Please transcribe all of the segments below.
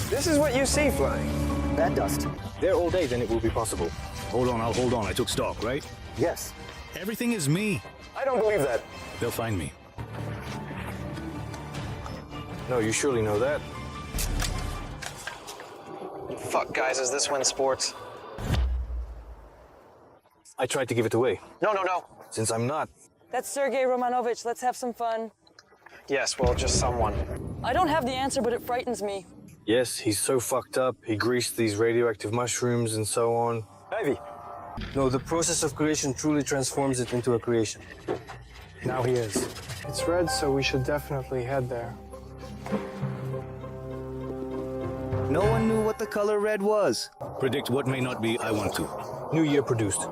This is what you see flying. Bad dust. There all day, then it will be possible. Hold on, I'll hold on. I took stock, right? Yes. Everything is me. I don't believe that. They'll find me. No, you surely know that. Fuck, guys, is this when sports? I tried to give it away. No, no, no. Since I'm not. That's Sergei Romanovich. Let's have some fun. Yes, well, just someone. I don't have the answer, but it frightens me. Yes, he's so fucked up. He greased these radioactive mushrooms and so on. Ivy. No, the process of creation truly transforms it into a creation. Now he is. It's red, so we should definitely head there. No one knew what the color red was. Predict what may not be, I want to. New Year produced.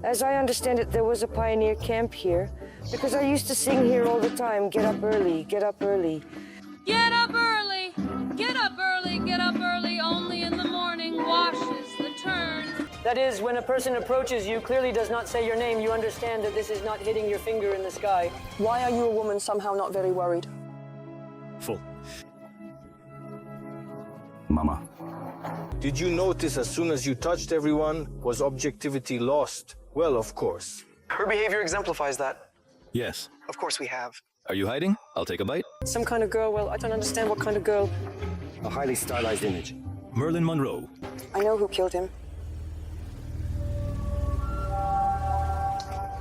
As I understand it, there was a pioneer camp here, because I used to sing here all the time, get up early, get up early. Get up early, get up early, get up early, only in the morning washes the turn. That is, when a person approaches you, clearly does not say your name, you understand that this is not hitting your finger in the sky. Why are you a woman somehow not very worried? Full. Mama. Did you notice as soon as you touched everyone, was objectivity lost? Well, of course. Her behavior exemplifies that. Yes. Of course we have. Are you hiding? I'll take a bite. Some kind of girl, well, I don't understand what kind of girl. A highly stylized image. Merlin Monroe. I know who killed him.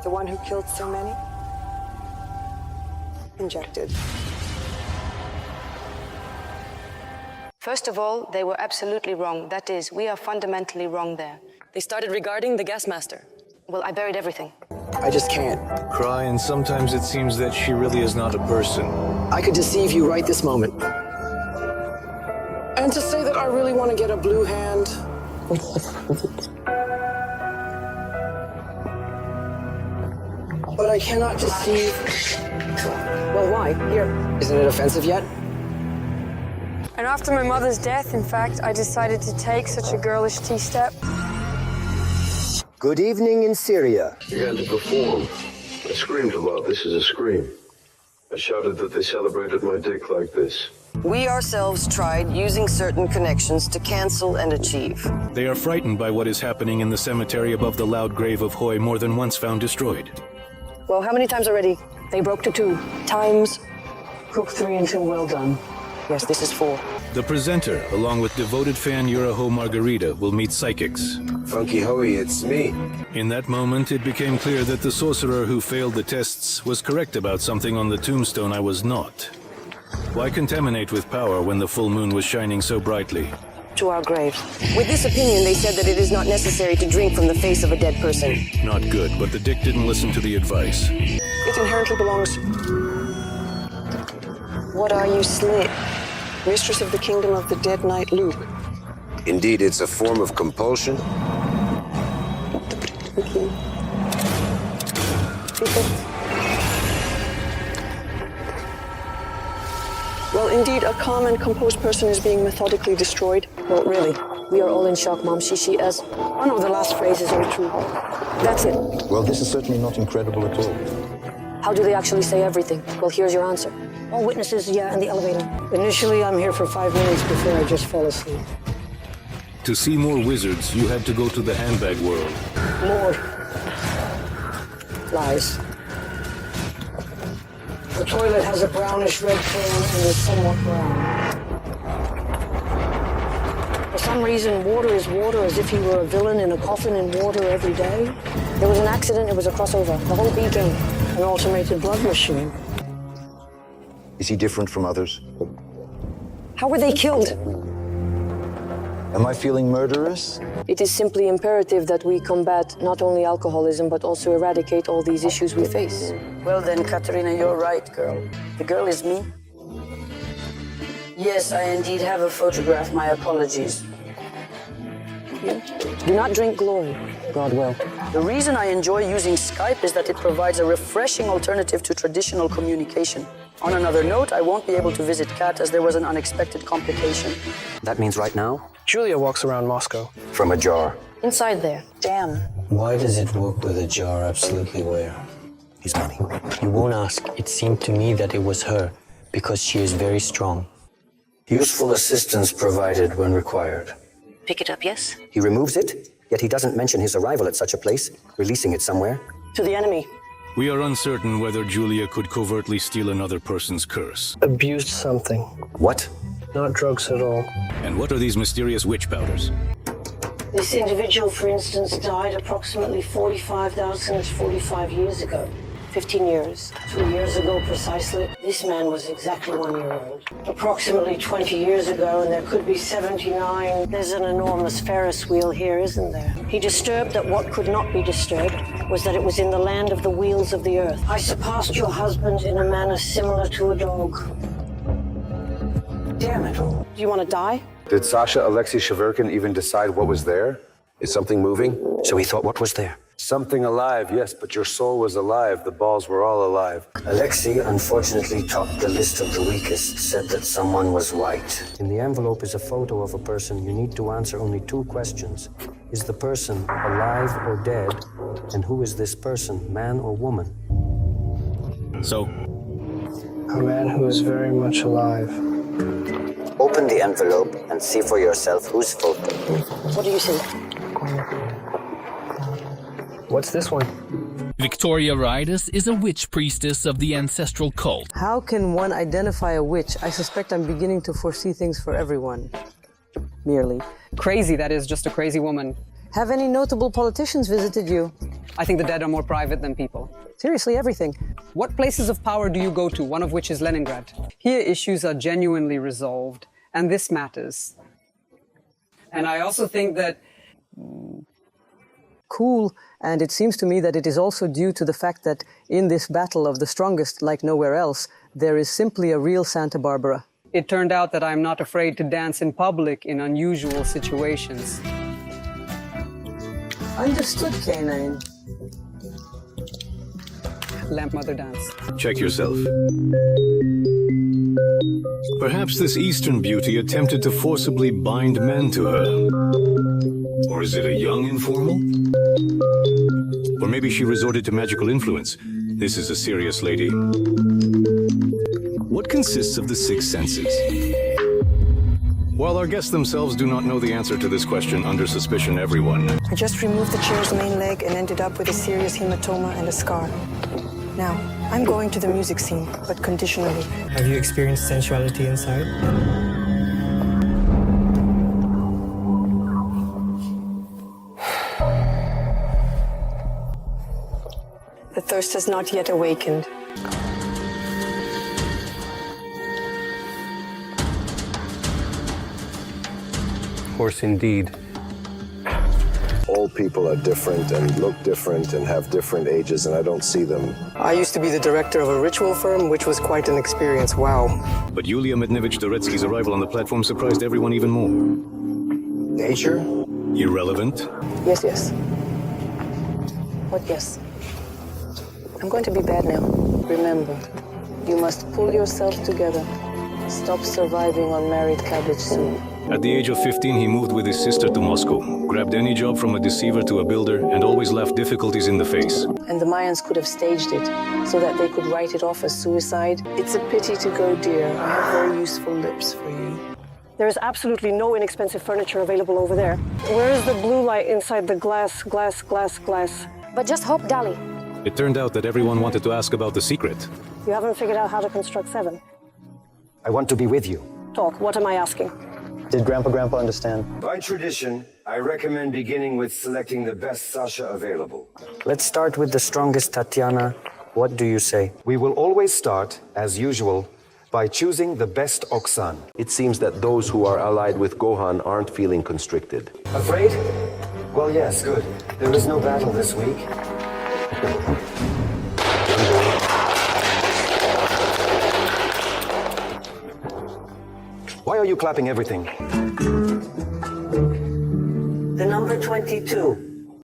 The one who killed so many? Injected. First of all, they were absolutely wrong. That is, we are fundamentally wrong there. They started regarding the gas master. Well, I buried everything. I just can't. Cry, and sometimes it seems that she really is not a person. I could deceive you right this moment. And to say that I really want to get a blue hand. But I cannot deceive. Well, why? Here. Isn't it offensive yet? And after my mother's death, in fact, I decided to take such a girlish T-step. Good evening in Syria. Began to perform. I screamed a lot. This is a scream. I shouted that they celebrated my dick like this. We ourselves tried using certain connections to cancel and achieve. They are frightened by what is happening in the cemetery above the loud grave of Hoy, more than once found destroyed. Well, how many times already? They broke to 2 times. Cook 3 until well done. Yes, this is 4. The presenter, along with devoted fan Uraho Margarita, will meet psychics. Funky Hoey, it's me. In that moment, it became clear that the sorcerer who failed the tests was correct about something on the tombstone I was not. Why contaminate with power when the full moon was shining so brightly? To our graves. With this opinion, they said that it is not necessary to drink from the face of a dead person. Not good, but the dick didn't listen to the advice. It inherently belongs. What are you, Slit? Mistress of the kingdom of the dead knight Luke. Indeed, it's a form of compulsion. Well, indeed, a calm and composed person is being methodically destroyed. Well, really, we are all in shock, Mom. She as... Oh no, the last phrase is untrue. That's it. Well, this is certainly not incredible at all. How do they actually say everything? Well, here's your answer. All witnesses, yeah, in the elevator. Initially, I'm here for 5 minutes before I just fall asleep. To see more wizards, you had to go to the handbag world. More lies. The toilet has a brownish red tone and is somewhat brown. For some reason, water is water, as if he were a villain in a coffin in water every day. There was an accident, it was a crossover. The whole beacon, an automated blood machine. Is he different from others? How were they killed? Am I feeling murderous? It is simply imperative that we combat not only alcoholism, but also eradicate all these issues we face. Well then, Katerina, you're right, girl. The girl is me. Yes, I indeed have a photograph. My apologies. You? Do not drink glory, God will. The reason I enjoy using Skype is that it provides a refreshing alternative to traditional communication. On another note, I won't be able to visit Kat as there was an unexpected complication. That means right now? Julia walks around Moscow. From a jar. Inside there. Damn. Why does it work with a jar absolutely where? His money. You won't ask. It seemed to me that it was her, because she is very strong. Useful assistance provided when required. Pick it up, yes? He removes it, yet he doesn't mention his arrival at such a place, releasing it somewhere. To the enemy. We are uncertain whether Julia could covertly steal another person's curse. Abused something. What? Not drugs at all. And what are these mysterious witch powders? This individual, for instance, died approximately 45 years ago. 15 years. 2 years ago precisely, this man was exactly 1 year old. Approximately 20 years ago, and there could be 79. There's an enormous Ferris wheel here, isn't there? He disturbed that what could not be disturbed was that it was in the land of the wheels of the earth. I surpassed your husband in a manner similar to a dog. Damn it all. Do you want to die? Did Sasha Alexei Shaverkin even decide what was there? Is something moving? So he thought what was there? Something alive, yes, but your soul was alive. The balls were all alive. Alexei unfortunately topped the list of the weakest, said that someone was white. In the envelope is a photo of a person. You need to answer only 2 questions. Is the person alive or dead? And who is this person, man or woman? So? A man who is very much alive. Open the envelope and see for yourself whose photo. What do you see? What's this one? Victoria Ridus is a witch priestess of the ancestral cult. How can one identify a witch? I suspect I'm beginning to foresee things for everyone. Merely. Crazy, that is, just a crazy woman. Have any notable politicians visited you? I think the dead are more private than people. Seriously, everything. What places of power do you go to, one of which is Leningrad? Here issues are genuinely resolved, and this matters. And I also think that... Cool, and it seems to me that it is also due to the fact that in this battle of the strongest, like nowhere else, there is simply a real Santa Barbara. It turned out that I'm not afraid to dance in public in unusual situations. Understood, Canine. Lamp Mother dance. Check yourself. Perhaps this Eastern beauty attempted to forcibly bind men to her. Or is it a young informal? Or maybe she resorted to magical influence. This is a serious lady. What consists of the 6 senses? While our guests themselves do not know the answer to this question, under suspicion everyone. I just removed the chair's main leg and ended up with a serious hematoma and a scar. Now, I'm going to the music scene, but conditionally. Have you experienced sensuality inside? The thirst has not yet awakened. Horse indeed. All people are different and look different and have different ages, and I don't see them. I used to be the director of a ritual firm, which was quite an experience. Wow. But Yulia Mednevich-Doretsky's arrival on the platform surprised everyone even more. Nature? Irrelevant? Yes, yes. What yes? I'm going to be bad now. Remember, you must pull yourself together. Stop surviving on married cabbage soup. At the age of 15, he moved with his sister to Moscow, grabbed any job from a deceiver to a builder, and always laughed difficulties in the face. And the Mayans could have staged it so that they could write it off as suicide. It's a pity to go, dear. I have very useful lips for you. There is absolutely no inexpensive furniture available over there. Where is the blue light inside the glass? But just hope, Dali. It turned out that everyone wanted to ask about the secret. You haven't figured out how to construct 7. I want to be with you. Talk, what am I asking? Did Grandpa understand? By tradition, I recommend beginning with selecting the best Sasha available. Let's start with the strongest Tatiana. What do you say? We will always start, as usual, by choosing the best Oksan. It seems that those who are allied with Gohan aren't feeling constricted. Afraid? Well, yes, good. There is no battle this week. Why are you clapping everything? The number 22.